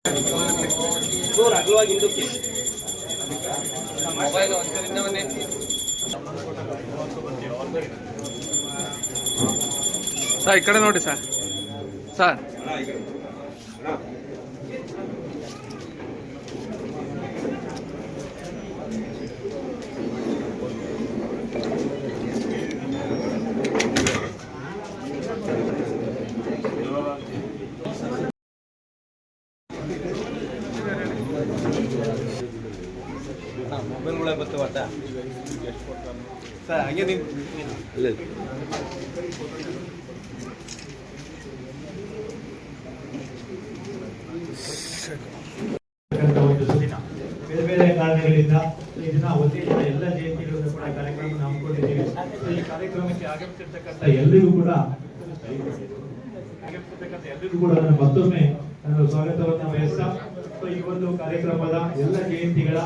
ಅಗಲವಾಗಿ ಹಿಂದಕ್ಕೆ mobile ಒಂದರಿಂದವನ್ನೇ sir ಈ ಕಡೆ ನೋಡಿ ಸರ್ ಸರ್ ಮೊಬೈಲ್ಗಳ ಬರ್ತಾವಟ ಸರ್ ಹಾಗೆ ನೀವು ಬೇರೆ ಬೇರೆ ಕಾರಣಗಳಿಂದ ಈ ದಿನ ಒತ್ತಿನ ಎಲ್ಲ ಜಯಂತಿಗಳನ್ನು ಕೂಡ ಕಾರ್ಯಕ್ರಮ ಹಮ್ಮಿಕೊಂಡಿದ್ದೀವಿ. ಈ ಕಾರ್ಯಕ್ರಮಕ್ಕೆ ಆಗಮಿಸಿರ್ತಕ್ಕಂಥ ಎಲ್ಲರಿಗೂ ಕೂಡ ನಾನು ಮತ್ತೊಮ್ಮೆ ಸ್ವಾಗತವನ್ನು ವಹಿಸ್ತಾ ಈ ಒಂದು ಕಾರ್ಯಕ್ರಮದ ಎಲ್ಲ ಜಯಂತಿಗಳ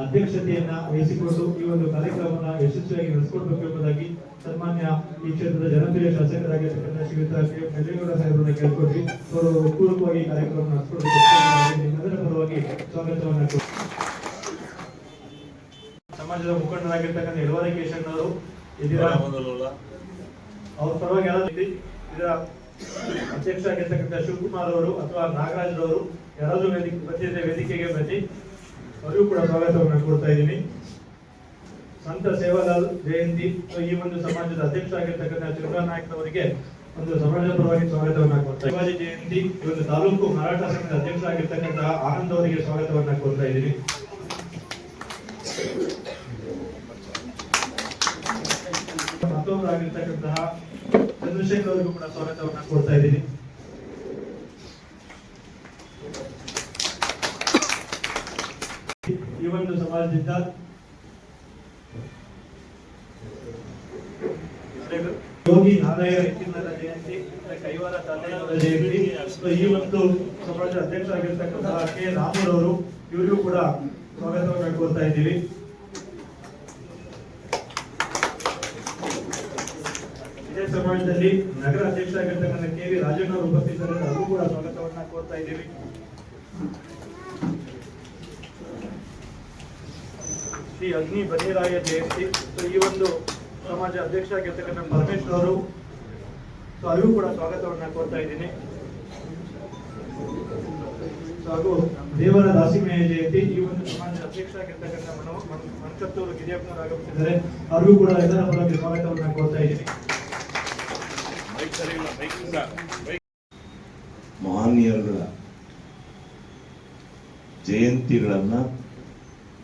ಅಧ್ಯಕ್ಷತೆಯನ್ನ ವಹಿಸಿಕೊಂಡು ಈ ಒಂದು ಕಾರ್ಯಕ್ರಮವನ್ನು ಯಶಸ್ವಿಯಾಗಿ ನಡೆಸಿಕೊಡ್ಬೇಕು ಎಂಬುದಾಗಿ ಸನ್ಮಾನ್ಯ ಈ ಕ್ಷೇತ್ರದ ಜನಪ್ರಿಯ ಶಾಸಕರಾಗಿರ್ತಕ್ಕಂಥ ಶ್ರೀಯುತ ಕೆಂಪೇಗೌಡ ಸಾಹೇಬರನ್ನ ಕೇಳ್ಕೊಡ್ವಿ. ಅವರು ಪೂರ್ವಕವಾಗಿ ಕಾರ್ಯಕ್ರಮ ನಡೆಸಿಕೊಡ್ಬೇಕು. ನಿಮ್ಮೆಲ್ಲರ ಪರವಾಗಿ ಸ್ವಾಗತವನ್ನು ಸಮಾಜದ ಮುಖಂಡರಾಗಿರ್ತಕ್ಕಂಥ ಯಡವಾರ ಕೇಶಣ್ಣವರು ಇದರ ಅವ್ರ ಪರವಾಗಿ ಇದರ ಅಧ್ಯಕ್ಷ ಆಗಿರ್ತಕ್ಕಂಥ ಶಿವಕುಮಾರ್ ಅವರು ಅಥವಾ ನಾಗರಾಜ್ ಅವರು ಯಾರಾದ್ರೂ ವೇದಿಕೆಗೆ ಬನ್ನಿ, ಅವರಿಗೂ ಕೂಡ ಸ್ವಾಗತವನ್ನು ಕೊಡ್ತಾ ಇದ್ದೀನಿ. ಸಂತ ಸೇವಾಲಾಲ್ ಜಯಂತಿ ಈ ಒಂದು ಸಮಾಜದ ಅಧ್ಯಕ್ಷ ಆಗಿರ್ತಕ್ಕಂಥ ಚಂದ್ರನಾಯಕ್ ಅವರಿಗೆ ಒಂದು ಸಮಾಜದ ಪರವಾಗಿ ಸ್ವಾಗತವನ್ನ ಕೊಡ್ತಾ ಶಿವಾಜಿ ಜಯಂತಿ ಈ ಒಂದು ತಾಲೂಕು ಮರಾಠ ಸಂಘದ ಅಧ್ಯಕ್ಷ ಆಗಿರ್ತಕ್ಕಂಥ ಆನಂದ್ ಅವರಿಗೆ ಸ್ವಾಗತವನ್ನ ಕೊಡ್ತಾ ಇದ್ದೀನಿ. ಮತ್ತೊಬ್ಬರಾಗಿರ್ತಕ್ಕಂತಹ ಚಂದ್ರಶೇಖರ್ ಅವರಿಗೂ ಕೂಡ ಸ್ವಾಗತವನ್ನ ಕೊಡ್ತಾ ಇದ್ದೀನಿ. ಈ ಒಂದು ಸಮಾಜದಿಂದ ಯೋಗಿ ನಾರಾಯಣ ಇತ್ತಿನರ ಜಯಂತಿ, ಕೈವಾರ ತಾತಯ್ಯನವರ ಜಯಂತಿ, ಈ ಒಂದು ಸಮಾಜದ ಅಧ್ಯಕ್ಷ ಆಗಿರ್ತಕ್ಕಂತಹ ಕೆ ರಾಮರವರು ಇವರಿಗೂ ಕೂಡ ಸ್ವಾಗತವನ್ನು ಕೋರ್ತಾ ಇದ್ದೀವಿ. ಇದೇ ಸಮಾಜದಲ್ಲಿ ನಗರ ಅಧ್ಯಕ್ಷ ಆಗಿರ್ತಕ್ಕಂಥ ಕೆ ವಿ ರಾಜಣ್ಣ ಅವರು ಉಪಸ್ಥಿತರಿದ್ದಾರೆ, ಅವರು ಕೂಡ ಸ್ವಾಗತವನ್ನ ಕೋರ್ತಾ ಇದ್ದೀವಿ. ಶ್ರೀ ಅಗ್ನಿ ಬನ್ನಿರಾಯ ಜಯಂತಿ, ಈ ಒಂದು ಸಮಾಜ ಅಧ್ಯಕ್ಷ ಆಗಿರ್ತಕ್ಕಂಥ ಪರಮೇಶ್ವರ್ ಅವರು, ಅವರಿಗೂ ಕೂಡ ಸ್ವಾಗತವನ್ನ ಕೋರ್ತಾ ಇದ್ದೀನಿ. ಹಾಗೂ ದೇವರ ದಾಸಿಮಯ್ಯ ಜಯಂತಿ, ಈ ಒಂದು ಸಮಾಜದ ಅಧ್ಯಕ್ಷ ಆಗಿರ್ತಕ್ಕಂಥ ಮಣಕತ್ತೂರು ಗಿರಿಯಪ್ಪನವರು ಆಗಮಿಸಿದ್ದಾರೆ, ಅವರಿಗೂ ಕೂಡ ಎಲ್ಲರ ಪರವಾಗಿ ಸ್ವಾಗತವನ್ನ ಕೋರ್ತಾ ಇದ್ದೀನಿ. ಮಹನೀಯರುಗಳ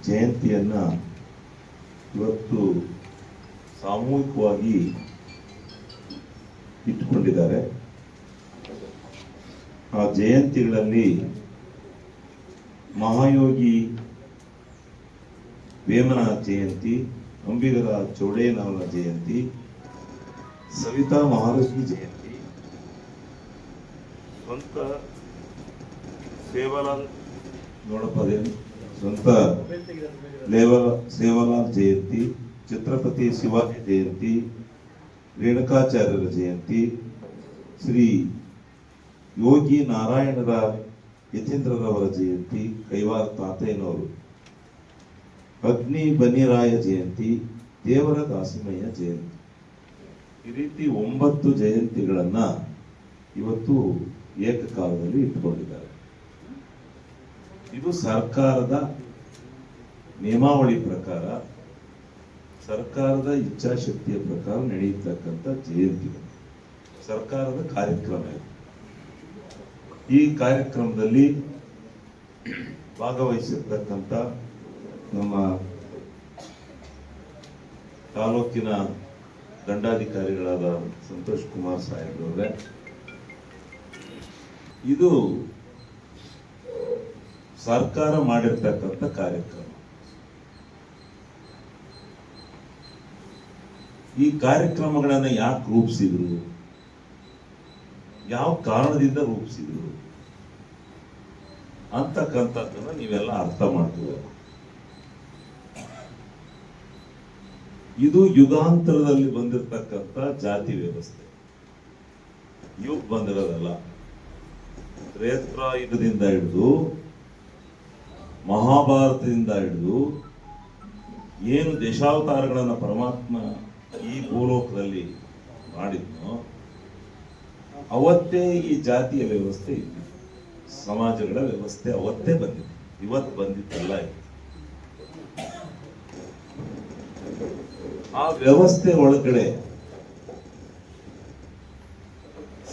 ಜಯಂತಿಯನ್ನ ಇವತ್ತು ಸಾಮೂಹಿಕವಾಗಿ ಇಟ್ಟುಕೊಂಡಿದ್ದಾರೆ. ಆ ಜಯಂತಿಗಳಲ್ಲಿ ಮಹಾಯೋಗಿ ವೇಮನ ಜಯಂತಿ, ಅಂಬಿಗರ ಚೌಡೇನವರ ಜಯಂತಿ, ಸವಿತಾ ಮಹಾಲಕ್ಷ್ಮಿ ಜಯಂತಿ, ಸ್ವಂತ ಸೇವಾಲಾಲ್ ಸೇವಾಲಾಲ್ ಜಯಂತಿ, ಛತ್ರಪತಿ ಶಿವಾಜಿ ಜಯಂತಿ, ರೇಣುಕಾಚಾರ್ಯರ ಜಯಂತಿ, ಶ್ರೀ ಯೋಗಿ ನಾರಾಯಣರ ಯತೀಂದ್ರರವರ ಜಯಂತಿ, ಕೈವಾರ ತಾತಯ್ಯನವರು, ಅಗ್ನಿ ಬನ್ನಿರಾಯ ಜಯಂತಿ, ದೇವರ ದಾಸಿಮಯ್ಯ ಜಯಂತಿ, ಈ ರೀತಿ 9 ಜಯಂತಿಗಳನ್ನ ಇವತ್ತು ಏಕಕಾಲದಲ್ಲಿ ಇಟ್ಟುಕೊಂಡಿದ್ದಾರೆ. ಇದು ಸರ್ಕಾರದ ನಿಯಮಾವಳಿ ಪ್ರಕಾರ, ಸರ್ಕಾರದ ಇಚ್ಛಾಶಕ್ತಿಯ ಪ್ರಕಾರ ನಡೆಯತಕ್ಕಂಥ ಜಯಂತಿಗಳು, ಸರ್ಕಾರದ ಕಾರ್ಯಕ್ರಮ ಇದೆ. ಈ ಕಾರ್ಯಕ್ರಮದಲ್ಲಿ ಭಾಗವಹಿಸಿರ್ತಕ್ಕಂಥ ನಮ್ಮ ತಾಲೂಕಿನ ದಂಡಾಧಿಕಾರಿಗಳಾದ ಸಂತೋಷ್ ಕುಮಾರ್ ಸಾಹೇಬ್ರವರೇ, ಇದು ಸರ್ಕಾರ ಮಾಡಿರ್ತಕ್ಕಂಥ ಕಾರ್ಯಕ್ರಮ. ಈ ಕಾರ್ಯಕ್ರಮಗಳನ್ನು ಯಾಕೆ ರೂಪಿಸಿದ್ರು, ಯಾವ ಕಾರಣದಿಂದ ರೂಪಿಸಿದ್ರು ಅಂತಕ್ಕಂಥದ್ದನ್ನ ನೀವೆಲ್ಲ ಅರ್ಥ ಮಾಡ್ಕೋಬೇಕು. ಇದು ಯುಗಾಂತರದಲ್ಲಿ ಬಂದಿರತಕ್ಕಂಥ ಜಾತಿ ವ್ಯವಸ್ಥೆ, ಇವಾಗ ಬಂದಿರೋದಲ್ಲ. ತ್ರೇತಾಯುಗದಿಂದ ಹಿಡಿದು ಮಹಾಭಾರತದಿಂದ ಹಿಡಿದು ಏನು ದಶಾವತಾರಗಳನ್ನ ಪರಮಾತ್ಮ ಈ ಭೂಲೋಕದಲ್ಲಿ ಮಾಡಿದ್ನೋ ಅವತ್ತೇ ಈ ಜಾತಿಯ ವ್ಯವಸ್ಥೆ ಇತ್ತು, ಸಮಾಜಗಳ ವ್ಯವಸ್ಥೆ ಅವತ್ತೇ ಬಂದಿದೆ, ಇವತ್ತು ಬಂದಿದ್ದಲ್ಲ ಇದು. ಆ ವ್ಯವಸ್ಥೆ ಒಳಗಡೆ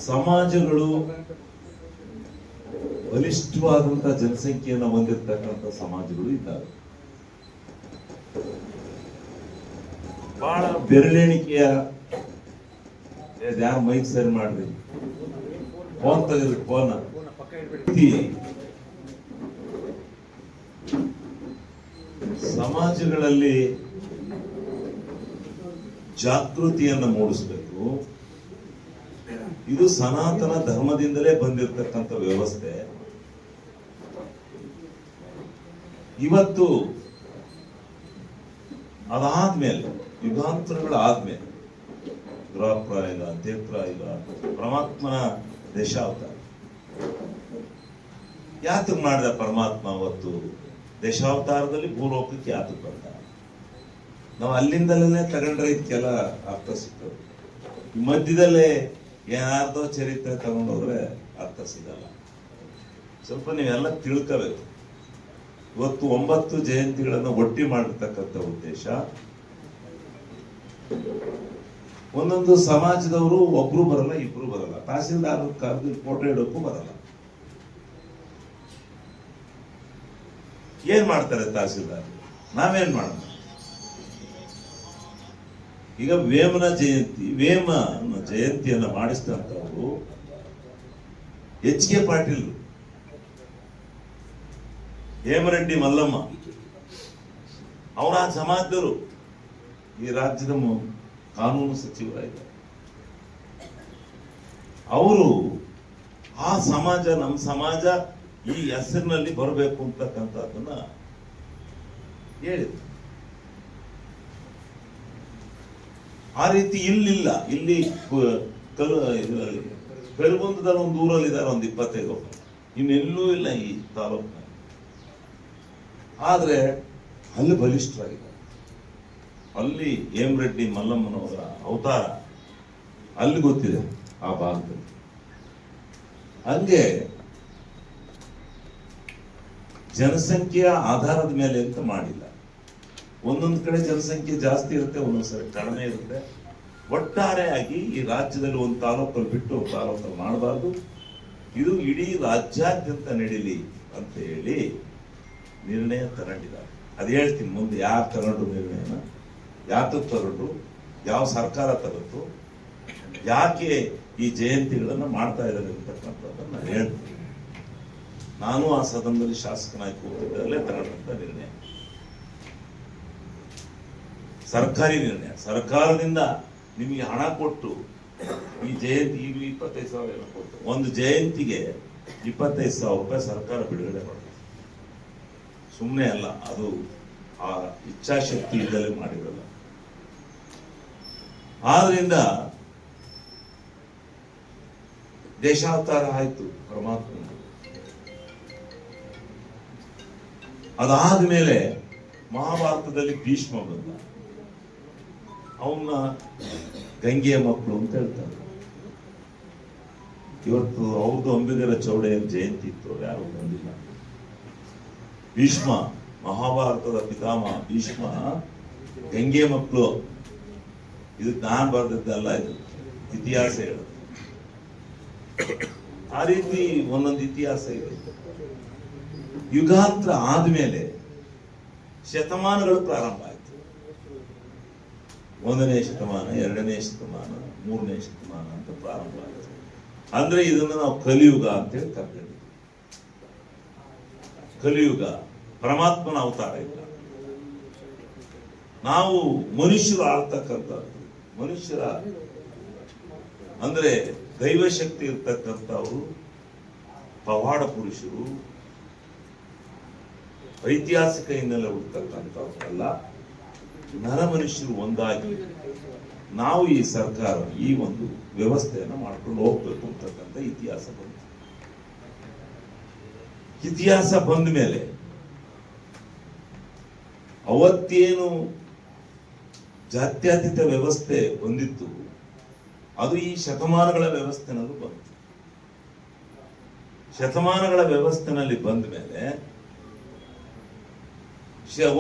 ಸಮಾಜಗಳು ಬಲಿಷ್ಠವಾದಂತಹ ಜನಸಂಖ್ಯೆಯನ್ನು ಹೊಂದಿರತಕ್ಕಂಥ ಸಮಾಜಗಳು ಇದ್ದಾವೆ. ಬಹಳ ಬೆರಳೆಣಿಕೆಯ ಯಾರು ಮೈಕ್ ಸರಿ ಮಾಡ್ರಿ, ಫೋನ್ ತೆಗೆದ್ರಿ, ಫೋನ್ ಸಮಾಜಗಳಲ್ಲಿ ಜಾಗೃತಿಯನ್ನು ಮೂಡಿಸಬೇಕು. ಇದು ಸನಾತನ ಧರ್ಮದಿಂದಲೇ ಬಂದಿರತಕ್ಕಂಥ ವ್ಯವಸ್ಥೆ. ಇವತ್ತು ಅದಾದ್ಮೇಲೆ ಯುಗಾಂತರಗಳಾದ್ಮೇಲೆ ದುರಾಪ್ರಾಯುಗ, ತೇತ್ರಾಯುಗ, ಪರಮಾತ್ಮನ ದಶಾವತಾರ ಯಾತಕ್ ಮಾಡಿದ ಪರಮಾತ್ಮ? ಅವತ್ತು ದಶಾವತಾರದಲ್ಲಿ ಭೂಲೋಕಕ್ಕೆ ಯಾತಕ್ ಬಂದ? ನಾವು ಅಲ್ಲಿಂದಲೇ ತಗೊಂಡ್ರೆ ಇದಕ್ಕೆಲ್ಲ ಅರ್ಥ ಸಿಗ್ತದೆ. ಮಧ್ಯದಲ್ಲೇ ಏನಾರ್ದೋ ಚರಿತ್ರೆ ತಗೊಂಡೋದ್ರೆ ಅರ್ಥ ಸಿಗಲ್ಲ. ಸ್ವಲ್ಪ ನೀವೆಲ್ಲ ತಿಳ್ಕೋಬೇಕು. ಇವತ್ತು 9 ಜಯಂತಿಗಳನ್ನು ಒಟ್ಟಿ ಮಾಡಿರ್ತಕ್ಕಂಥ ಉದ್ದೇಶ, ಒಂದೊಂದು ಸಮಾಜದವರು ಒಬ್ರು ಬರಲ್ಲ, ಇಬ್ರು ಬರಲ್ಲ, ತಹಸೀಲ್ದಾರ್ ಕರೆದು ಫೋಟೋ ಇಡೋಕ್ಕೂ ಬರಲ್ಲ. ಏನ್ ಮಾಡ್ತಾರೆ ತಹಸೀಲ್ದಾರ್? ನಾವೇನ್ ಮಾಡೋಣ? ಈಗ ವೇಮನ ಜಯಂತಿಯನ್ನ ಮಾಡಿಸಿದಂತವರು HK ಪಾಟೀಲ್, ಹೇಮರೆಡ್ಡಿ ಮಲ್ಲಮ್ಮ, ಅವರ ಸಮಾಜದವರು ಈ ರಾಜ್ಯದ ಕಾನೂನು ಸಚಿವರಾಗಿದ್ದಾರೆ. ಅವರು ಆ ಸಮಾಜ, ನಮ್ಮ ಸಮಾಜ ಈ ಹೆಸರಿನಲ್ಲಿ ಬರಬೇಕು ಅಂತಕ್ಕಂಥದ್ದನ್ನ ಹೇಳಿದ್ರು. ಆ ರೀತಿ ಇಲ್ಲಿಲ್ಲ. ಇಲ್ಲಿ ಬೆಳಗುಂದದಲ್ಲಿ ಒಂದು ಊರಲ್ಲಿ ಇದ್ದಾರೆ, ಒಂದು 25, ಇನ್ನೆಲ್ಲೂ ಇಲ್ಲ ಈ ತಾಲೂಕಿನಲ್ಲಿ. ಆದ್ರೆ ಅಲ್ಲಿ ಬಲಿಷ್ಠರಾಗಿದ್ದಾರೆ. ಅಲ್ಲಿ ಹೇಮರೆಡ್ಡಿ ಮಲ್ಲಮ್ಮನವರ ಅವತಾರ ಅಲ್ಲಿ ಗೊತ್ತಿದೆ ಆ ಭಾಗದಲ್ಲಿ. ಹಂಗೆ ಜನಸಂಖ್ಯೆಯ ಆಧಾರದ ಮೇಲೆ ಅಂತ ಮಾಡಿಲ್ಲ. ಒಂದೊಂದು ಕಡೆ ಜನಸಂಖ್ಯೆ ಜಾಸ್ತಿ ಇರುತ್ತೆ, ಒಂದೊಂದ್ಸರಿ ಕಡಿಮೆ ಇರುತ್ತೆ. ಒಟ್ಟಾರೆಯಾಗಿ ಈ ರಾಜ್ಯದಲ್ಲಿ ಒಂದು ತಾಲೂಕಲ್ಲಿ ಬಿಟ್ಟು ಒಂದು ತಾಲೂಕಲ್ಲಿ ಮಾಡಬಾರ್ದು, ಇದು ಇಡೀ ರಾಜ್ಯಾದ್ಯಂತ ನಡೀಲಿ ಅಂತ ಹೇಳಿ ನಿರ್ಣಯ ತಗೊಂಡಿದ್ದಾರೆ. ಅದು ಹೇಳ್ತೀನಿ ಮುಂದೆ ಯಾರು ತಗೊಂಡ್ರು ನಿರ್ಣಯನ, ಯಾತಕ್ಕೆ ತಗೊಂಡ್ರು, ಯಾವ ಸರ್ಕಾರ ತಗೊಂಡು, ಯಾಕೆ ಈ ಜಯಂತಿಗಳನ್ನ ಮಾಡ್ತಾ ಇದ್ದಾರೆ ಅಂತಕ್ಕಂಥದ್ದನ್ನ ಹೇಳ್ತೀನಿ. ನಾನು ಆ ಸದನದಲ್ಲಿ ಶಾಸಕನಾಗಿ ಕೂತಿದ್ದಲ್ಲೇ ತಗೊಂಡಂತ ನಿರ್ಣಯ, ಸರ್ಕಾರಿ ನಿರ್ಣಯ. ಸರ್ಕಾರದಿಂದ ನಿಮಗೆ ಹಣ ಕೊಟ್ಟು ಈ ಜಯಂತಿ ಈಗ 25,000 ಕೊಟ್ಟು ಒಂದು ಜಯಂತಿಗೆ 25,000 ರೂಪಾಯಿ ಸರ್ಕಾರ ಬಿಡುಗಡೆ ಮಾಡುತ್ತೆ. ಸುಮ್ಮನೆ ಅಲ್ಲ, ಅದು ಆ ಇಚ್ಛಾಶಕ್ತಿ ಇದ್ದಲೇ ಮಾಡಿರಲ್ಲ. ಆದ್ರಿಂದ ದೇಶಾವತಾರ ಆಯ್ತು ಪರಮಾತ್ಮ. ಅದಾದ ಮೇಲೆ ಮಹಾಭಾರತದಲ್ಲಿ ಭೀಷ್ಮ ಬಂದ. ಅವನ್ನ ಗಂಗೆಯ ಮಕ್ಕಳು ಅಂತ ಹೇಳ್ತಾರೆ. ಇವತ್ತು ಅವ್ರದ್ದು ಅಂಬಿಗರ ಚೌಡೆಯ ಜಯಂತಿ ಇತ್ತು, ಯಾರು ಬಂದಿಲ್ಲ. ಭೀಷ್ಮ ಮಹಾಭಾರತದ ಪಿತಾಮಹ ಭೀಷ್ಮ ಗಂಗೆ ಮಕ್ಕಳು. ಇದು ನಾನು ಬರೆದದ್ದಲ್ಲ, ಇದು ಇತಿಹಾಸ ಹೇಳುತ್ತೆ. ಆ ರೀತಿ ಒಂದೊಂದು ಇತಿಹಾಸ ಇದೆ. ಯುಗಾಂತರ ಆದ್ಮೇಲೆ ಶತಮಾನಗಳು ಪ್ರಾರಂಭ ಆಯ್ತು. 1ನೇ ಶತಮಾನ, 2ನೇ ಶತಮಾನ, 3ನೇ ಶತಮಾನ ಅಂತ ಪ್ರಾರಂಭ ಆಯ್ತು. ಅಂದ್ರೆ ಇದನ್ನ ನಾವು ಕಲಿಯುಗ ಅಂತೇಳಿ ಕರ್ಕೊಂಡಿದ್ವಿ. ಕಲಿಯುಗ ಪರಮಾತ್ಮನ ಅವತಾರ ಇಲ್ಲ. ನಾವು ಮನುಷ್ಯರು ಆಳ್ತಕ್ಕಂಥದ್ದು, ಮನುಷ್ಯರ ಅಂದ್ರೆ ದೈವಶಕ್ತಿ ಇರ್ತಕ್ಕಂಥವ್ರು ಪವಾಡ ಪುರುಷರು, ಐತಿಹಾಸಿಕ ಹಿನ್ನೆಲೆ ಹುಡ್ತಕ್ಕಂಥವ್ರಲ್ಲ, ನರ ಮನುಷ್ಯರು ಒಂದಾಗಿ ನಾವು ಈ ಸರ್ಕಾರ ಈ ಒಂದು ವ್ಯವಸ್ಥೆಯನ್ನು ಮಾಡ್ಕೊಂಡು ಹೋಗ್ಬೇಕು ಅಂತಕ್ಕಂಥ ಇತಿಹಾಸ ಬಂತು. ಇತಿಹಾಸ ಬಂದ ಮೇಲೆ ಅವತ್ತೇನು ಜಾತ್ಯತೀತ ವ್ಯವಸ್ಥೆ ಬಂದಿತ್ತು ಅದು ಈ ಶತಮಾನಗಳ ವ್ಯವಸ್ಥೆನಲ್ಲೂ ಬಂತು. ಶತಮಾನಗಳ ವ್ಯವಸ್ಥೆನಲ್ಲಿ ಬಂದ ಮೇಲೆ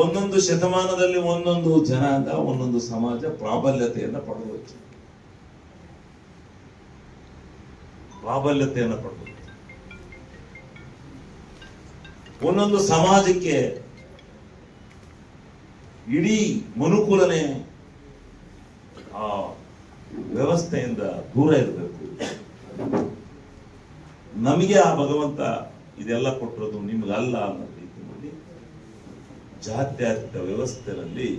ಒಂದೊಂದು ಶತಮಾನದಲ್ಲಿ ಒಂದೊಂದು ಜನಾಂಗ ಒಂದೊಂದು ಸಮಾಜ ಪ್ರಾಬಲ್ಯತೆಯನ್ನು ಪಡೆದುಕೊಳ್ಳುತ್ತೆ. ಒಂದೊಂದು ಸಮಾಜಕ್ಕೆ ಇಡೀ ಮನುಕುಲನೆ ಆ ವ್ಯವಸ್ಥೆಯಿಂದ ದೂರ ಇರಬೇಕು. ನಮಗೆ ಆ ಭಗವಂತ ಇದೆಲ್ಲ ಕೊಟ್ಟಿರೋದು ನಿಮ್ಗಲ್ಲ ಅನ್ನೋ ರೀತಿಯಲ್ಲಿ ಜಾತ್ಯತೀತ ವ್ಯವಸ್ಥೆಯಲ್ಲಿ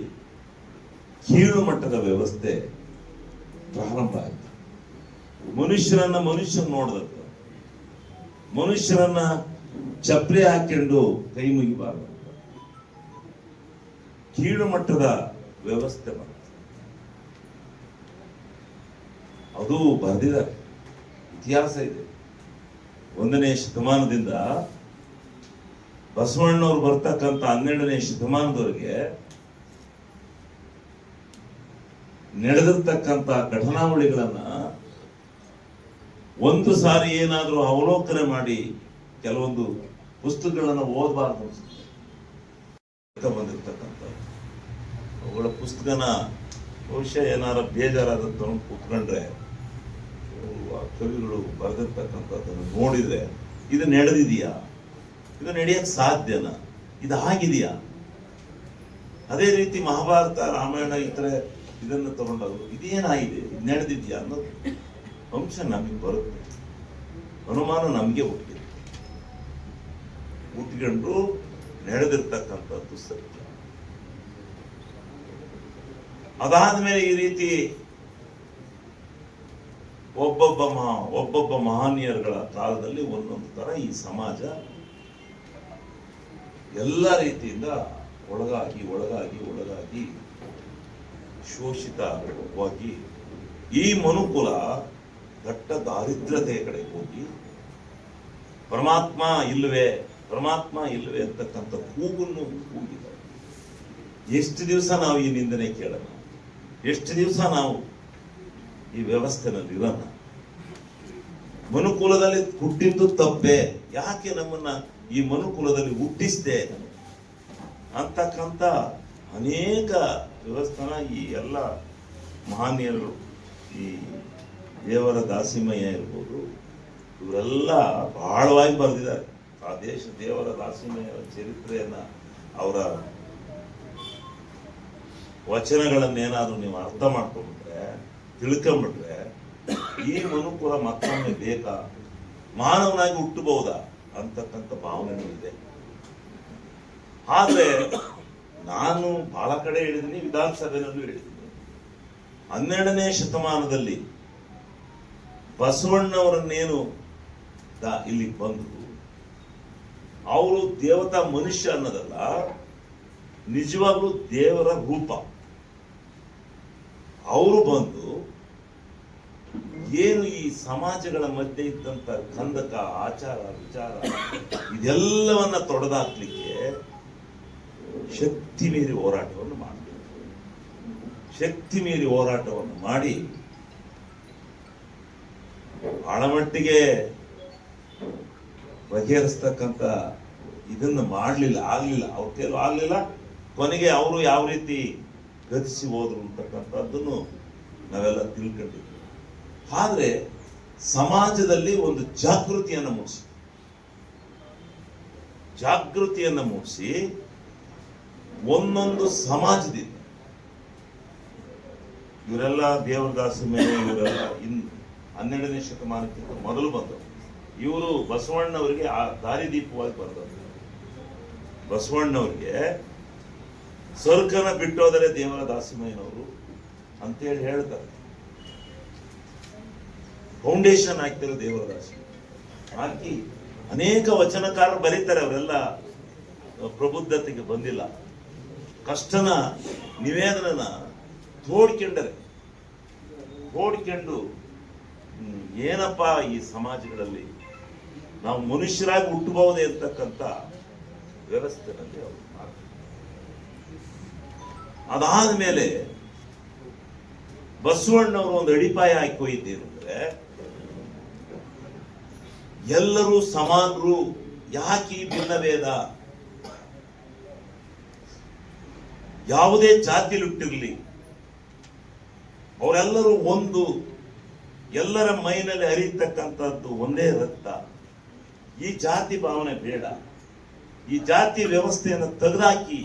ಕೀಳು ಮಟ್ಟದ ವ್ಯವಸ್ಥೆ ಪ್ರಾರಂಭ ಆಯಿತು. ಮನುಷ್ಯರನ್ನ ನೋಡಿದದ್ದು, ಮನುಷ್ಯರನ್ನ ಚಪ್ಪಲಿ ಹಾಕೊಂಡು ಕೈ ಮುಗಿಬಾರದು, ಕೀಳು ಮಟ್ಟದ ವ್ಯವಸ್ಥೆ ಬಂತು. ಅದು ಬರೆದಿದ್ದಾರೆ, ಇತಿಹಾಸ ಇದೆ. 1ನೇ ಶತಮಾನದಿಂದ ಬಸವಣ್ಣವರು ಬರ್ತಕ್ಕಂಥ 12ನೇ ಶತಮಾನದವರೆಗೆ ನಡೆದಿರ್ತಕ್ಕಂಥ ಘಟನಾವಳಿಗಳನ್ನ ಒಂದು ಸಾರಿ ಏನಾದರೂ ಅವಲೋಕನೆ ಮಾಡಿ ಕೆಲವೊಂದು ಪುಸ್ತಕಗಳನ್ನ ಓದಬಾರ್ದು ಅನ್ಸುತ್ತೆ. ಬಂದಿರ್ತಕ್ಕಂಥ ಅವುಗಳ ಪುಸ್ತಕನ ಬಹುಶಃ ಏನಾರ ಬೇಜಾರಾದ ತಗೊಂಡು ಕೂತ್ಕೊಂಡ್ರೆ ಕವಿಗಳು ಬರೆದಿರ್ತಕ್ಕಂಥದ್ದನ್ನು ನೋಡಿದ್ರೆ ಇದು ನಡೆದಿದೆಯಾ, ಇದು ನಡೆಯಕ್ಕೆ ಸಾಧ್ಯನಾ, ಇದು ಆಗಿದೆಯಾ? ಅದೇ ರೀತಿ ಮಹಾಭಾರತ ರಾಮಾಯಣ ಇತರೆ ಇದನ್ನು ತಗೊಂಡವರು ಇದೇನಾಗಿದೆ, ಇದು ನಡೆದಿದೆಯಾ ಅನ್ನೋದು ಅಂಶ ನಮಗೆ ಬರುತ್ತೆ, ಅನುಮಾನ ನಮಗೆ ಹುಟ್ಟಿಕೊಂಡು ನಡೆದಿರ್ತಕ್ಕಂಥದ್ದು ಸತ್ಯ. ಅದಾದ್ಮೇಲೆ ಈ ರೀತಿ ಒಬ್ಬೊಬ್ಬ ಮಹನೀಯರುಗಳ ಕಾಲದಲ್ಲಿ ಒಂದೊಂದು ತರ ಈ ಸಮಾಜ ಎಲ್ಲ ರೀತಿಯಿಂದ ಒಳಗಾಗಿ ಶೋಷಿತವಾಗಿ ಈ ಮನುಕುಲ ದಟ್ಟ ದಾರಿದ್ರ್ಯತೆಯ ಕಡೆ ಹೋಗಿ ಪರಮಾತ್ಮ ಇಲ್ಲವೇ ಅಂತಕ್ಕಂಥ ಕೂಗನ್ನು ಕೂಗಿದ್ದಾರೆ. ಎಷ್ಟು ದಿವಸ ನಾವು ಈ ನಿಂದನೆ ಕೇಳೋಣ? ಎಷ್ಟು ದಿವಸ ನಾವು ಈ ವ್ಯವಸ್ಥೆನಲ್ಲಿ ಇರೋಣ? ಮನುಕುಲದಲ್ಲಿ ಹುಟ್ಟಿದ್ದು ತಪ್ಪೆ, ಯಾಕೆ ನಮ್ಮನ್ನ ಈ ಮನುಕುಲದಲ್ಲಿ ಹುಟ್ಟಿಸ್ದೆ ಅಂತಕ್ಕಂಥ ಅನೇಕ ವ್ಯವಸ್ಥೆನ ಈ ಎಲ್ಲ ಮಹನೀಯರು, ಈ ದೇವರ ದಾಸಿಮಯ್ಯ ಇರ್ಬೋದು, ಇವರೆಲ್ಲ ಬಹಳವಾಗಿ ಬರೆದಿದ್ದಾರೆ. ಆ ದೇವರ ದಾಸಿಮಯ್ಯರ ಚರಿತ್ರೆಯನ್ನ, ಅವರ ವಚನಗಳನ್ನೇನಾದ್ರೂ ನೀವು ಅರ್ಥ ಮಾಡ್ಕೊಂಡ್ಬಿಟ್ರೆ, ತಿಳ್ಕೊಂಡ್ಬಿಟ್ರೆ ಈ ಮನುಕುಲ ಮತ್ತೊಮ್ಮೆ ಬೇಕಾ, ಮಾನವನಾಗಿ ಹುಟ್ಟಬಹುದಾ ಅಂತಕ್ಕಂಥ ಭಾವನೆಗಳು ಇದೆ. ಆದ್ರೆ ನಾನು ಬಹಳ ಕಡೆ ಹೇಳಿದ್ದೀನಿ, ವಿಧಾನಸಭೆಯಲ್ಲೂ ಹೇಳಿದ್ದೀನಿ, 12ನೇ ಶತಮಾನದಲ್ಲಿ ಬಸವಣ್ಣವರನ್ನೇನು ಇಲ್ಲಿ ಬಂದರು, ಅವರು ದೇವತಾ ಮನುಷ್ಯ ಅನ್ನೋದಲ್ಲ, ನಿಜವಾಗ್ಲೂ ದೇವರ ರೂಪ. ಅವರು ಬಂದು ಏನು ಈ ಸಮಾಜಗಳ ಮಧ್ಯೆ ಇದ್ದಂತ ಕಂದಕ, ಆಚಾರ, ವಿಚಾರ ಇದೆಲ್ಲವನ್ನ ತೊಡೆದಾಕ್ಲಿಕ್ಕೆ ಶಕ್ತಿ ಮೀರಿ ಹೋರಾಟವನ್ನು ಮಾಡಿ ಆಳಮಟ್ಟಿಗೆ ಬಗೆಹರಿಸ್ತಕ್ಕಂಥ ಇದನ್ನು ಆಗ್ಲಿಲ್ಲ, ಅವ್ರ ಕೈಲೂ ಆಗ್ಲಿಲ್ಲ. ಕೊನೆಗೆ ಅವರು ಯಾವ ರೀತಿ ಗತಿಸಿ ಹೋದ್ರು ಅಂತಕ್ಕಂಥದ್ದನ್ನು ನಾವೆಲ್ಲ ತಿಳ್ಕೊಂಡಿದ್ವಿ. ಆದ್ರೆ ಸಮಾಜದಲ್ಲಿ ಒಂದು ಜಾಗೃತಿಯನ್ನು ಮೂಡಿಸಿ ಒಂದೊಂದು ಸಮಾಜದಿಂದ ಇವರೆಲ್ಲ ದೇವರದಾಸ ಮೇಲೆ ಇವರೆಲ್ಲ 12ನೇ ಶತಮಾನಕ್ಕಿಂತ ಮೊದಲು ಬಂದವರು. ಇವರು ಬಸವಣ್ಣವರಿಗೆ ಆ ದಾರಿದೀಪವಾಗಿ ಬಂದವರು. ಬಸವಣ್ಣವರಿಗೆ ಸ್ವರ್ಗನ ಬಿಟ್ಟೋದರೆ ದೇವರ ದಾಸಿಮಯ್ಯನವರು ಅಂತೇಳಿ ಹೇಳ್ತಾರೆ. ಫೌಂಡೇಶನ್ ಹಾಕ್ತಾರೆ ದೇವರ ದಾಸಿಮಯ್ಯ ಹಾಕಿ ಅನೇಕ ವಚನಕಾರರು ಬರೀತಾರೆ. ಅವರೆಲ್ಲ ಪ್ರಬುದ್ಧತೆಗೆ ಬಂದಿಲ್ಲ, ಕಷ್ಟನ ನಿವೇದನನ ತೋಡ್ಕೊಂಡು ಏನಪ್ಪ ಈ ಸಮಾಜಗಳಲ್ಲಿ ನಾವು ಮನುಷ್ಯರಾಗಿ ಹುಟ್ಟಬಹುದೇ ಅಂತಕ್ಕಂಥ ವ್ಯವಸ್ಥೆನಲ್ಲಿ ಅವರು ಅದಾದ ಮೇಲೆ ಬಸವಣ್ಣವರು ಒಂದು ಅಡಿಪಾಯ ಹಾಕಿ ಹೋಯಿದ್ದೇನೆಂದ್ರೆ ಎಲ್ಲರೂ ಸಮಾನರು, ಯಾಕೆ ಭಿನ್ನಭೇದ, ಯಾವುದೇ ಜಾತಿ ಹುಟ್ಟಿರ್ಲಿ ಅವರೆಲ್ಲರೂ ಒಂದು, ಎಲ್ಲರ ಮೈನಲ್ಲಿ ಹರಿತಕ್ಕಂಥದ್ದು ಒಂದೇ ರಕ್ತ. ಈ ಜಾತಿ ಭಾವನೆ ಬೇಡ, ಈ ಜಾತಿ ವ್ಯವಸ್ಥೆಯನ್ನು ತೆಗೆದಾಕಿ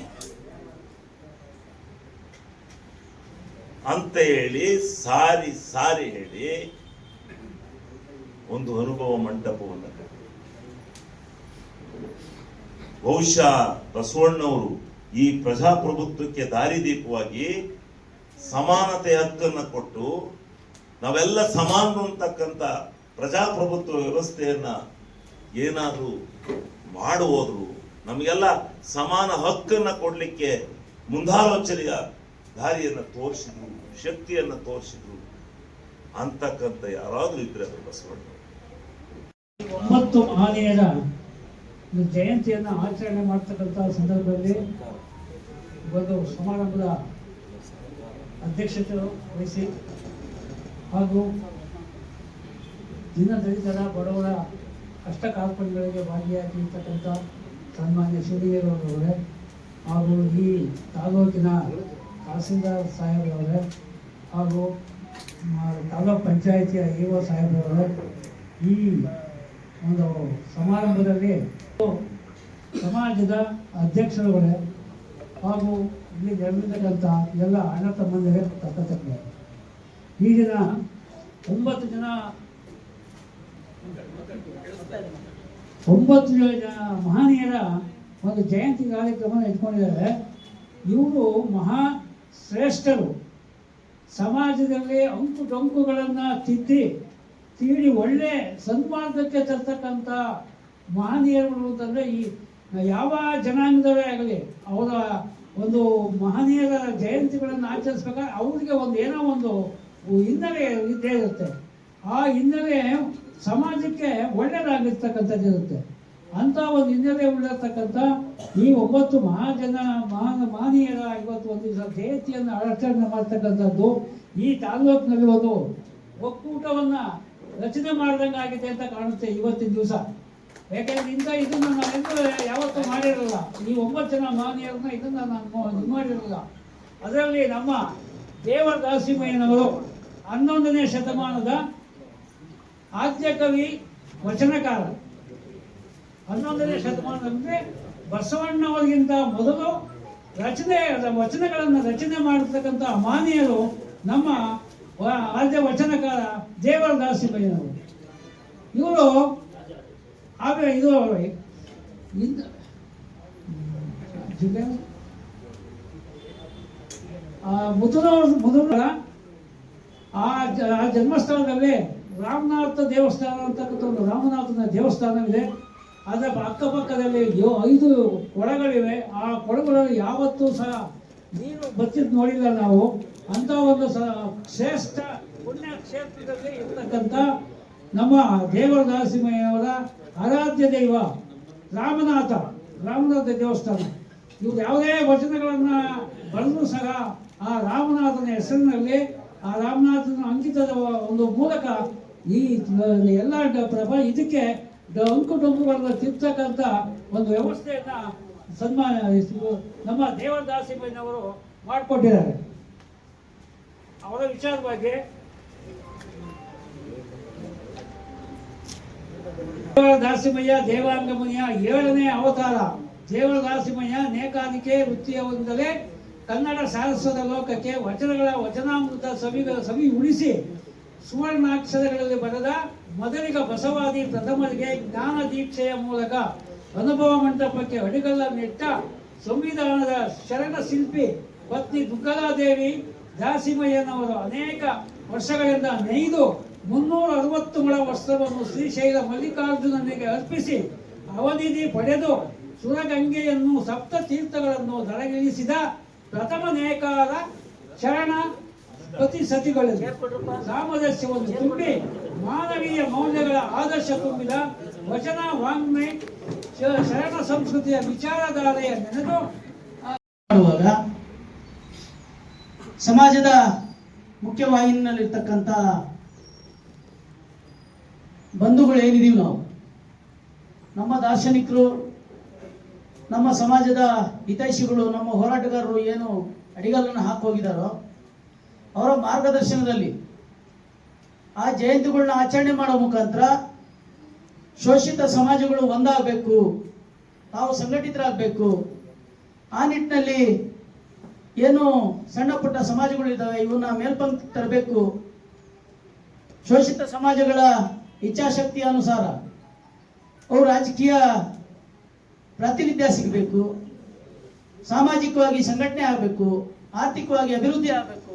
ಅಂತ ಹೇಳಿ ಸಾರಿ ಸಾರಿ ಹೇಳಿ ಒಂದು ಅನುಭವ ಮಂಟಪವನ್ನು ಬಹುಶಃ ಬಸವಣ್ಣವರು ಈ ಪ್ರಜಾಪ್ರಭುತ್ವಕ್ಕೆ ದಾರಿದೀಪವಾಗಿ ಸಮಾನತೆ ಹಕ್ಕನ್ನು ಕೊಟ್ಟು ನಾವೆಲ್ಲ ಸಮಾನರು ಅಂತಕ್ಕಂಥ ಪ್ರಜಾಪ್ರಭುತ್ವ ವ್ಯವಸ್ಥೆಯನ್ನ ಏನಾದರೂ ಮಾಡುವುದ್ರು, ನಮಗೆಲ್ಲ ಸಮಾನ ಹಕ್ಕನ್ನ ಕೊಡ್ಲಿಕ್ಕೆ ಮುಂದಾಲೋಚನೆಯ ದಾರಿಯನ್ನು ತೋರಿಸಿದ್ರು, ಶಕ್ತಿಯನ್ನು ತೋರಿಸಿದ್ರು ಅಂತಕ್ಕಂಥ ಯಾರಾದ್ರೂ ಇದ್ರೆ ಅದು ಬಸವಣ್ಣ. 9 ಮಹನೀಯರ ಜಯಂತಿಯನ್ನು ಆಚರಣೆ ಮಾಡ್ತಕ್ಕಂಥ ಸಂದರ್ಭದಲ್ಲಿ ಒಂದು ಸಮಾರಂಭದ ಅಧ್ಯಕ್ಷತೆ ವಹಿಸಿ ಹಾಗೂ ದೀನದಲಿತರ ಬಡವರ ಕಷ್ಟ ಕಾರ್ಪಣ್ಯಗಳಿಗೆ ಭಾಗಿಯಾಗಿರ್ತಕ್ಕಂಥ ಸನ್ಮಾನ್ಯ ಶಿವಲಿಂಗೇಗೌಡರವರೇ ಹಾಗೂ ಈ ತಾಲೂಕಿನ ತಹಸೀಲ್ದಾರ್ ಸಾಹೇಬ್ರವರೇ ಹಾಗೂ ತಾಲೂಕು ಪಂಚಾಯಿತಿಯ ಇಒ ಸಾಹೇಬ್ರವರೇ, ಈ ಒಂದು ಸಮಾರಂಭದಲ್ಲಿ ಸಮಾಜದ ಅಧ್ಯಕ್ಷರುಗಳೇ ಹಾಗೂ ಇಲ್ಲಿ ನೆರವೇರ್ತಕ್ಕಂಥ ಎಲ್ಲ ಅಣ್ಣ ತಮ್ಮಂದಿರೇ ತಕ್ಕಂತೆ ಈ ದಿನ 9 ಜನ ಮಹನೀಯರ ಒಂದು ಜಯಂತಿ ಕಾರ್ಯಕ್ರಮ ಇಟ್ಕೊಂಡಿದ್ದಾರೆ. ಇವರು ಮಹಾ ಶ್ರೇಷ್ಠರು, ಸಮಾಜದಲ್ಲಿ ಅಂಕು ಡೊಂಕುಗಳನ್ನು ತೀಡಿ ಒಳ್ಳೆ ಸನ್ಮಾರ್ಗಕ್ಕೆ ತರ್ತಕ್ಕಂಥ ಮಹನೀಯರು ಅಂತಂದರೆ ಈ ಯಾವ ಜನಾಂಗದವೇ ಆಗಲಿ ಅವರ ಒಂದು ಮಹನೀಯರ ಜಯಂತಿಗಳನ್ನು ಆಚರಿಸ್ಬೇಕಾದ್ರೆ ಅವ್ರಿಗೆ ಒಂದು ಏನೋ ಒಂದು ಹಿನ್ನೆಲೆ ಇದ್ದೇ ಇರುತ್ತೆ. ಆ ಹಿನ್ನೆಲೆ ಸಮಾಜಕ್ಕೆ ಒಳ್ಳೆಯದಾಗಿರ್ತಕ್ಕಂಥದ್ದು ಇರುತ್ತೆ. ಅಂಥ ಒಂದು ಹಿನ್ನೆಲೆ ಉಳಿರ್ತಕ್ಕಂಥ ಈ 9 ಮಹನೀಯರ ಇವತ್ತು ಒಂದು ದಿವಸ ಜಯಂತಿಯನ್ನು ಆಚರಣೆ ಮಾಡ್ತಕ್ಕಂಥದ್ದು ಈ ತಾಲೂಕಿನಲ್ಲಿ ಒಂದು ಒಕ್ಕೂಟವನ್ನು ರಚನೆ ಮಾಡ್ದಂಗೆ ಆಗಿದೆ ಅಂತ ಕಾಣುತ್ತೆ ಇವತ್ತಿನ ದಿವಸ. ಯಾಕೆಂದ್ರೆ ಇದನ್ನು ನಾವೆಂದೂ ಯಾವತ್ತೂ ಮಾಡಿರಲ್ಲ. ಈ 9 ಜನ ಮಹನೀಯರನ್ನ ಇದನ್ನ ನಾನು ಇದು ಮಾಡಿರಲ್ಲ. ಅದರಲ್ಲಿ ನಮ್ಮ ದೇವರ ದಾಸಿಮಯ್ಯನವರು 11ನೇ ಶತಮಾನದ ಆದ್ಯಕವಿ ವಚನಕಾರ. 11ನೇ ಶತಮಾನದಂತೆ ಬಸವಣ್ಣವರಿಗಿಂತ ಮೊದಲು ವಚನಗಳನ್ನು ರಚನೆ ಮಾಡತಕ್ಕಂಥ ಮಹನೀಯರು ನಮ್ಮ ಆದ್ಯ ವಚನಕಾರ ದೇವರ ದಾಸಿಮಯ್ಯನವರು. ಇವರು ಇದು ಮುದುರ ಆ ಜನ್ಮಸ್ಥಳದಲ್ಲಿ ರಾಮನಾಥ ದೇವಸ್ಥಾನ ಅಂತಕ್ಕಂಥ ಒಂದು ರಾಮನಾಥನ ದೇವಸ್ಥಾನವಿದೆ. ಅದರ ಅಕ್ಕಪಕ್ಕದಲ್ಲಿ 5 ಕೊಳಗಳಿವೆ. ಆ ಕೊಳಗಳಲ್ಲಿ ಯಾವತ್ತೂ ಸಹ ನೀರು ಬಚ್ಚಿದ್ದು ನೋಡಿಲ್ಲ ನಾವು. ಅಂತ ಒಂದು ಶ್ರೇಷ್ಠ ಪುಣ್ಯ ಕ್ಷೇತ್ರದಲ್ಲಿ ಇರ್ತಕ್ಕಂಥ ನಮ್ಮ ದೇವರ ದಾಸಿಮಯ್ಯವರ ಆರಾಧ್ಯ ದೈವ ರಾಮನಾಥ ದೇವಸ್ಥಾನ. ಇವ್ರು ಯಾವುದೇ ವಚನಗಳನ್ನು ಬರೆದರೂ ಸಹ ಆ ರಾಮನಾಥನ ಹೆಸರಿನಲ್ಲಿ ಆ ರಾಮನಾಥನ ಅಂಕಿತದ ಒಂದು ಮೂಲಕ ಈ ಎಲ್ಲ ಇದಕ್ಕೆ ಅಂಕು ಡೊಂಕುಗಳನ್ನು ತಿರ್ತಕ್ಕಂಥ ಒಂದು ವ್ಯವಸ್ಥೆಯನ್ನ ನಮ್ಮ ದೇವರ ದಾಸಿಮಯ್ಯನವರು ಮಾಡಿಕೊಟ್ಟಿದ್ದಾರೆ. ಅವರ ವಿಚಾರವಾಗಿ ದೇವರ ದಾಸಿಮಯ್ಯ ದೇವಾಂಗ ಮುನಿಯ 7ನೇ ಅವತಾರ. ದೇವರ ದಾಸಿಮಯ್ಯ ನೇಕಾರಿಕೆ ವೃತ್ತಿಯಿಂದಲೇ ಕನ್ನಡ ಸಾರಸ್ವತ ಲೋಕಕ್ಕೆ ವಚನಾಮೃತ ಸವಿ ಉಳಿಸಿ ಸುವರ್ಣಾಕ್ಷರಗಳಲ್ಲಿ ಬರೆದ ಮೊದಲಿಗ ಬಸವಾದಿ ಪ್ರಥಮರಿಗೆ ಜ್ಞಾನ ದೀಕ್ಷೆಯ ಮೂಲಕ ಅನುಭವ ಮಂಟಪಕ್ಕೆ ಅಡಿಗಲ್ಲನ್ನಿಟ್ಟ ಸಂವಿಧಾನದ ಶರಣ ಶಿಲ್ಪಿ ಪತ್ನಿ ದುಗ್ಗಲಾದೇವಿ ದಾಸಿಮಯ್ಯನವರು ಅನೇಕ ವರ್ಷಗಳಿಂದ ನೇಯ್ದು 360 ಮೊಳ ವಸ್ತ್ರವನ್ನು ಶ್ರೀಶೈಲ ಮಲ್ಲಿಕಾರ್ಜುನನಿಗೆ ಅರ್ಪಿಸಿ ಅವನಿಧಿ ಪಡೆದು ಸುರಗಂಗೆಯನ್ನು 7 ತೀರ್ಥಗಳನ್ನು ದಳಗಿಳಿಸಿದ ಪ್ರಥಮ ನೇಕಾರ ಶರಣ ಪ್ರತಿಸತಿಗಳಲ್ಲಿ ಸಾಮರಸ್ಯವನ್ನು ತುಂಬಿ ಮಾನವೀಯ ಮೌಲ್ಯಗಳ ಆದರ್ಶ ತುಂಬಿದ ವಚನ ವಾಂಗ್ಮಯ ಶರಣ ಸಂಸ್ಕೃತಿಯ ವಿಚಾರಧಾರೆಯ ನೆನೆದು ಮಾಡುವಾಗ ಸಮಾಜದ ಮುಖ್ಯವಾಹಿನಿಯಲ್ಲಿರ್ತಕ್ಕಂಥ ಬಂಧುಗಳು ಏನಿದೀವಿ ನಾವು, ನಮ್ಮ ದಾರ್ಶನಿಕರು, ನಮ್ಮ ಸಮಾಜದ ಹಿತೈಷಿಗಳು, ನಮ್ಮ ಹೋರಾಟಗಾರರು ಏನು ಅಡಿಗಲ್ಲನ್ನು ಹಾಕೋಗಿದ್ದಾರೋ ಅವರ ಮಾರ್ಗದರ್ಶನದಲ್ಲಿ ಆ ಜಯಂತಿಗಳನ್ನ ಆಚರಣೆ ಮಾಡೋ ಮುಖಾಂತರ ಶೋಷಿತ ಸಮಾಜಗಳು ಒಂದಾಗಬೇಕು, ತಾವು ಸಂಘಟಿತರಾಗಬೇಕು. ಆ ನಿಟ್ಟಿನಲ್ಲಿ ಏನು ಸಣ್ಣ ಪುಟ್ಟ ಸಮಾಜಗಳು ಇದ್ದಾವೆ ಇವನ್ನ ಮೇಲ್ಪಂಕ್ತಿ ತರಬೇಕು. ಶೋಷಿತ ಸಮಾಜಗಳ ಇಚ್ಛಾಶಕ್ತಿಯ ಅನುಸಾರ ಅವರು ರಾಜಕೀಯ ಪ್ರಾತಿನಿಧ್ಯ ಸಿಗಬೇಕು, ಸಾಮಾಜಿಕವಾಗಿ ಸಂಘಟನೆ ಆಗಬೇಕು, ಆರ್ಥಿಕವಾಗಿ ಅಭಿವೃದ್ಧಿ ಆಗಬೇಕು,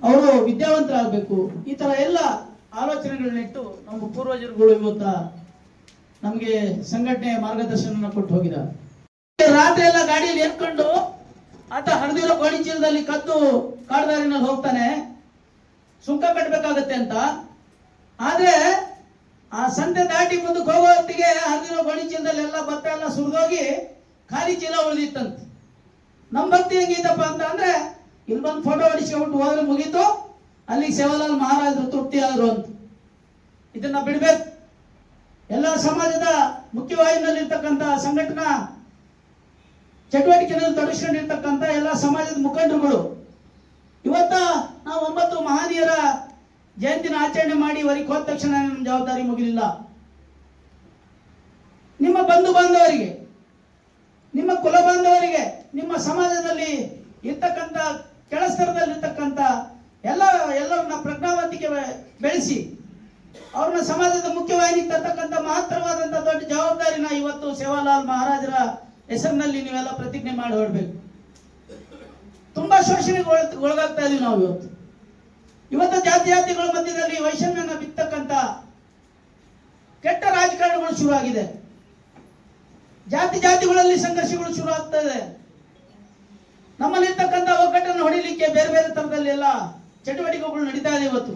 ಅವರು ವಿದ್ಯಾವಂತರಾಗಬೇಕು. ಈ ತರ ಎಲ್ಲ ಆಲೋಚನೆಗಳನ್ನಿಟ್ಟು ನಮ್ಮ ಪೂರ್ವಜರುಗಳು ಇವತ್ತ ನಮಗೆ ಸಂಘಟನೆ ಮಾರ್ಗದರ್ಶನ ಕೊಟ್ಟು ಹೋಗಿದ್ದಾರೆ. ರಾತ್ರಿ ಎಲ್ಲ ಗಾಡಿಯಲ್ಲಿ ಏರ್ಕೊಂಡು ಆತ ಹರಿದಿರೋ ಗೋಣಿ ಚೀಲದಲ್ಲಿ ಕದ್ದು ಕಾಡ್ದಾರಿನಲ್ಲಿ ಹೋಗ್ತಾನೆ, ಸುಂಕ ಕಟ್ಟಬೇಕಾಗತ್ತೆ ಅಂತ. ಆದ್ರೆ ಆ ಸಂತೆ ದಾಟಿ ಮುಂದಕ್ಕೆ ಹೋಗೋ ಹೊತ್ತಿಗೆ ಹರಿದಿರೋ ಗೋಣಿ ಚೀಲದಲ್ಲಿ ಎಲ್ಲ ಭತ್ತ ಎಲ್ಲ ಸುರಿದೋಗಿ ಖಾಲಿ ಚೀಲ ಉಳಿದಿತ್ತಂತೆ. ನಮ್ಮ ಭಕ್ತಿ ಹೆಂಗಿದಪ್ಪ ಅಂತ ಅಂದ್ರೆ ಇಲ್ಲಿ ಬಂದು ಫೋಟೋ ಹೊಡಿಸ್ಕೊಂಡು ಹೋದ್ರೆ ಮುಗೀತು, ಅಲ್ಲಿಗೆ ಸೇವಾಲಾಲ್ ಮಹಾರಾಜರು ತೃಪ್ತಿ ಆದ್ರು ಅಂತ. ಇದನ್ನ ಬಿಡ್ಬೇಕು. ಎಲ್ಲ ಸಮಾಜದ ಮುಖ್ಯವಾಹಿನಿಯಲ್ಲಿರ್ತಕ್ಕಂಥ ಸಂಘಟನಾ ಚಟುವಟಿಕೆಯಲ್ಲಿ ತೊಡಗಿಸ್ಕೊಂಡಿರ್ತಕ್ಕಂಥ ಎಲ್ಲ ಸಮಾಜದ ಮುಖಂಡರುಗಳು ಇವತ್ತ ನಾವು 9 ಮಹನೀಯರ ಜಯಂತಿನ ಆಚರಣೆ ಮಾಡಿ ಹೊರಗೆ ಹೋದ ತಕ್ಷಣ ನಮ್ಮ ಜವಾಬ್ದಾರಿ ಮುಗಿಲಿಲ್ಲ. ನಿಮ್ಮ ಬಂಧು ಬಾಂಧವರಿಗೆ, ನಿಮ್ಮ ಕುಲ ಬಾಂಧವರಿಗೆ, ನಿಮ್ಮ ಸಮಾಜದಲ್ಲಿ ಇರ್ತಕ್ಕಂಥ ಕೆಳಸ್ತರದಲ್ಲಿರ್ತಕ್ಕಂಥ ಎಲ್ಲರನ್ನ ಪ್ರಜ್ಞಾವಂತಿಕೆ ಬೆಳೆಸಿ ಅವ್ರನ್ನ ಸಮಾಜದ ಮುಖ್ಯವಾಹಿನಿಗೆ ತರ್ತಕ್ಕಂಥ ಮಹತ್ತರವಾದಂಥ ದೊಡ್ಡ ಜವಾಬ್ದಾರಿನ ಇವತ್ತು ಸೇವಾಲಾಲ್ ಮಹಾರಾಜರ ಹೆಸರಿನಲ್ಲಿ ನೀವೆಲ್ಲ ಪ್ರತಿಜ್ಞೆ ಮಾಡಿ ಹೊರಡ್ಬೇಕು. ತುಂಬಾ ಶೋಷಣೆಗೆ ಒಳಗಾಗ್ತಾ ಇದೀವಿ ನಾವು ಇವತ್ತು ಜಾತಿಗಳ ಮಧ್ಯದಲ್ಲಿ ವೈಷಮ್ಯನ ಬಿತ್ತಕ್ಕಂಥ ಕೆಟ್ಟ ರಾಜಕಾರಣಗಳು ಶುರು ಆಗಿದೆ. ಜಾತಿಗಳಲ್ಲಿ ಸಂಘರ್ಷಗಳು ಶುರು ಆಗ್ತಾ ಇದೆ. ನಮ್ಮಲ್ಲಿರ್ತಕ್ಕಂಥ ಒಗ್ಗಟ್ಟನ್ನು ಹೊಡಿಲಿಕ್ಕೆ ಬೇರೆ ಬೇರೆ ತರದಲ್ಲಿ ಎಲ್ಲ ಚಟುವಟಿಕೆಗಳು ನಡೀತಾ ಇದೆ ಇವತ್ತು.